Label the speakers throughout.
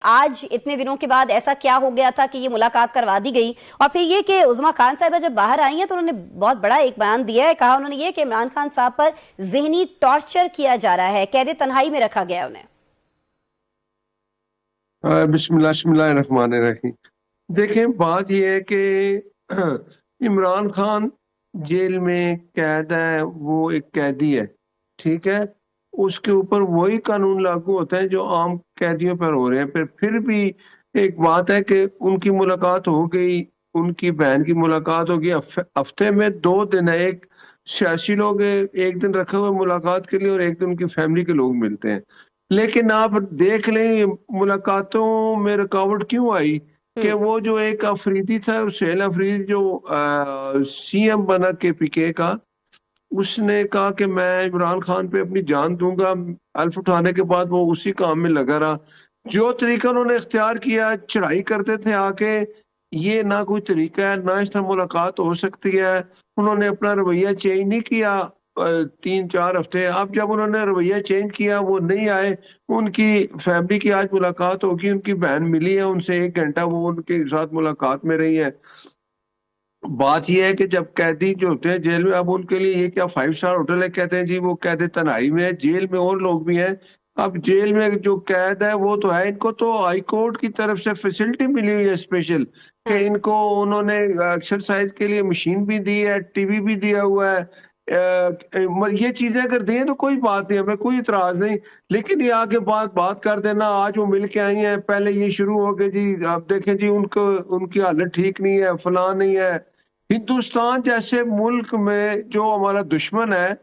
Speaker 1: आज इतने दिनों के बाद ऐसा क्या हो गया था कि ये मुलाकात करवा दी गई? और फिर ये कि उज़मा खान साहिबा जब बाहर आई हैं तो उन्होंने बहुत बड़ा एक बयान दिया है। कहा उन्होंने ये कि इमरान खान साहब पर ज़हनी टॉर्चर किया जा रहा है, कैद तन्हाई में रखा गया उन्हें।
Speaker 2: बिस्मिल्लाहिर्रहमानिर्रहीम। देखें, बात यह है कि इमरान खान जेल में कैद है, वो एक कैदी है, ठीक है। उसके ऊपर वही कानून लागू होते हैं जो आम कैदियों पर हो रहे हैं। फिर भी एक बात है कि उनकी मुलाकात हो गई, उनकी बहन की मुलाकात होगी। हफ्ते में 2 दिन है, एक सियासी लोग एक दिन रखे हुए मुलाकात के लिए और एक दिन उनकी फैमिली के लोग मिलते हैं। लेकिन आप देख लें मुलाकातों में रुकावट क्यों आई कि वो जो एक अफरीदी था, सुहेल अफरीदी, जो सीएम बना केपीके का, उसने कहा कि मैं इमरान खान पे अपनी जान दूंगा। अल्फ उठाने के बाद वो उसी काम में लगा रहा। जो तरीका उन्होंने इख्तियार किया, चढ़ाई करते थे आके, ये ना कोई तरीका है, ना इस तरह मुलाकात हो सकती है। उन्होंने अपना रवैया चेंज नहीं किया 3-4 हफ्ते। अब जब उन्होंने रवैया चेंज किया, वो नहीं आए। उनकी फैमिली की आज मुलाकात होगी, उनकी बहन मिली है, उनसे 1 घंटा वो उनके साथ मुलाकात में रही है। बात यह है कि जब कैदी जो होते हैं जेल में, अब उनके लिए ये क्या 5 स्टार होटल है? कहते हैं जी वो कैद तन्हाई में है। जेल में और लोग भी हैं। अब जेल में जो कैद है वो तो है, इनको तो हाई कोर्ट की तरफ से फैसिलिटी मिली हुई है स्पेशल, कि इनको उन्होंने एक्सरसाइज के लिए मशीन भी दी है, टीवी भी दिया हुआ है। ये चीजें अगर दें तो कोई बात नहीं, हमें कोई इतराज नहीं। लेकिन ये आगे बात कर देना, आज वो मिल के आई हैं, पहले ये शुरू हो गए जी आप देखें जी उनको, उनकी हालत ठीक नहीं है, फलां नहीं है। हिंदुस्तान जैसे मुल्क में जो हमारा दुश्मन है,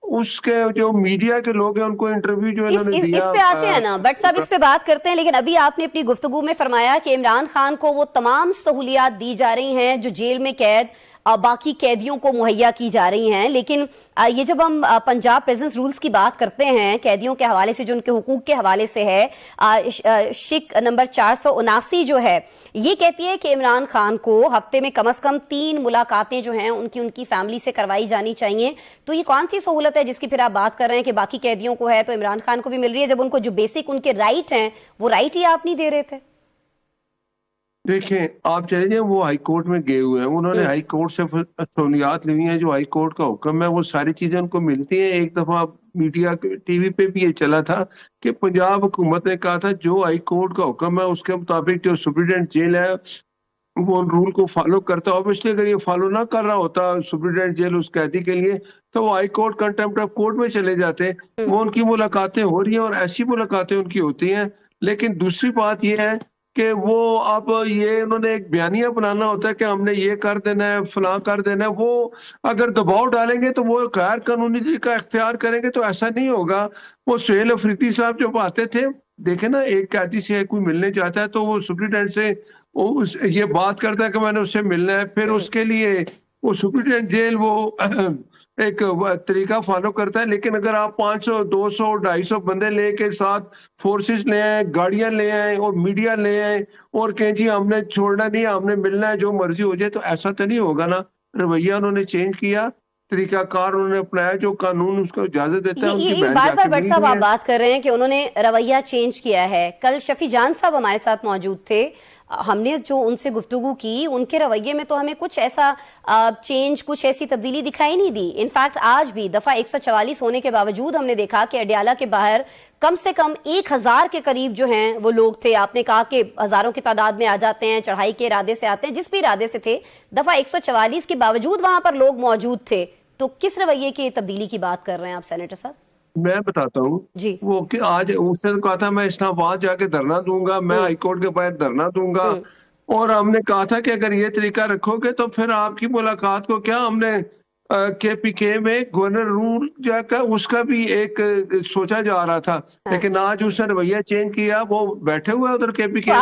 Speaker 2: उसके जो मीडिया के लोग हैं, उनको इंटरव्यू जो इन्होंने
Speaker 1: इस
Speaker 2: दिया।
Speaker 1: पे आते हैं ना बट साहब, इस पे बात करते हैं। लेकिन अभी आपने अपनी गुफ्तगू में फरमाया कि इमरान खान को वो तमाम सहूलियात दी जा रही हैं जो जेल में कैद बाकी कैदियों को मुहैया की जा रही हैं। लेकिन ये जब हम पंजाब प्रेजेंस रूल्स की बात करते हैं कैदियों के हवाले से, जो उनके हुकूक के हवाले से है, शिक नंबर 479 जो है, ये कहती है कि इमरान खान को हफ्ते में कम से कम 3 मुलाकातें जो हैं उनकी फैमिली से करवाई जानी चाहिए। तो ये कौन सी सहूलत है जिसकी फिर आप बात कर रहे हैं कि बाकी कैदियों को है तो इमरान खान को भी मिल रही है, जब उनको जो बेसिक उनके राइट हैं वो राइट ही आप नहीं दे रहे थे?
Speaker 2: देखें, आप चले जाए, वो हाई कोर्ट में गए हुए हैं, उन्होंने हाई कोर्ट से सहूलियात ली हुई है। जो हाई कोर्ट का हुक्म है वो सारी चीजें उनको मिलती हैं। एक दफा मीडिया टीवी पे भी ये चला था कि पंजाब हुकूमत ने कहा था जो हाई कोर्ट का हुक्म है उसके मुताबिक जो सुप्रीडेंट जेल है वो उन रूल को फॉलो करता है। ऑब्वियसली अगर ये फॉलो ना कर रहा होता सुप्रीडेंट जेल उस कैदी के लिए, तो वो high court contempt of court में चले जाते। वो उनकी मुलाकातें हो रही हैं और ऐसी मुलाकातें उनकी होती हैं। लेकिन दूसरी बात यह है कि वो अब ये उन्होंने एक बयानिया बनाना होता है कि हमने ये कर देना है, फलां कर देना है। वो अगर दबाव डालेंगे तो वो गैर कानूनी तरीका इख्तियार करेंगे, तो ऐसा नहीं होगा। वो सुहेल अफरीदी साहब जब आते थे, देखे ना, एक कैदी से कोई मिलने चाहता है तो वो सुप्रीडेंट से ये बात करता है कि मैंने उससे मिलना है। फिर उसके लिए वो सुप्रीडेंट जेल वो एक तरीका फॉलो करता है। लेकिन अगर आप 500, 200, 250 बंदे लेके साथ फोर्सेस ले आए, गाड़ियां ले आए और मीडिया ले आए और कहें जी हमने छोड़ना नहीं, हमने मिलना है, जो मर्जी हो जाए, तो ऐसा तो नहीं होगा ना। रवैया उन्होंने चेंज किया, तरीकाकार उन्होंने अपनाया, जो कानून उसको इजाजत देता है। उनकी बहन
Speaker 1: बार बार
Speaker 2: जाके
Speaker 1: भट्ट साहब आप बात कर रहे हैं कि उन्होंने रवैया चेंज किया है। कल शफी जान साहब हमारे साथ मौजूद थे, हमने जो उनसे गुफ्तगू की, उनके रवैये में तो हमें कुछ ऐसा चेंज, कुछ ऐसी तब्दीली दिखाई नहीं दी। इनफैक्ट आज भी दफा 144 होने के बावजूद हमने देखा कि अडयाला के बाहर कम से कम 1000 के करीब जो हैं वो लोग थे। आपने कहा कि हजारों की तादाद में आ जाते हैं, चढ़ाई के इरादे से आते हैं, जिस भी इरादे से थे, दफा 144 के बावजूद वहां पर लोग मौजूद थे। तो किस रवैये की तब्दीली की बात कर रहे हैं आप सेनेटर साहब?
Speaker 2: मैं बताता हूँ
Speaker 1: जी।
Speaker 2: वो कि आज उसने तो कहा था मैं इस्लामाबाद जाके धरना दूंगा, मैं हाईकोर्ट के बाहर धरना दूंगा। और हमने कहा था कि अगर ये तरीका रखोगे तो फिर आपकी मुलाकात को क्या, हमने केपीके में गवर्नर रूल जाकर उसका भी एक सोचा जा रहा था। लेकिन आज उसने रवैया चेंज किया, वो बैठे हुए उधर केपीके में।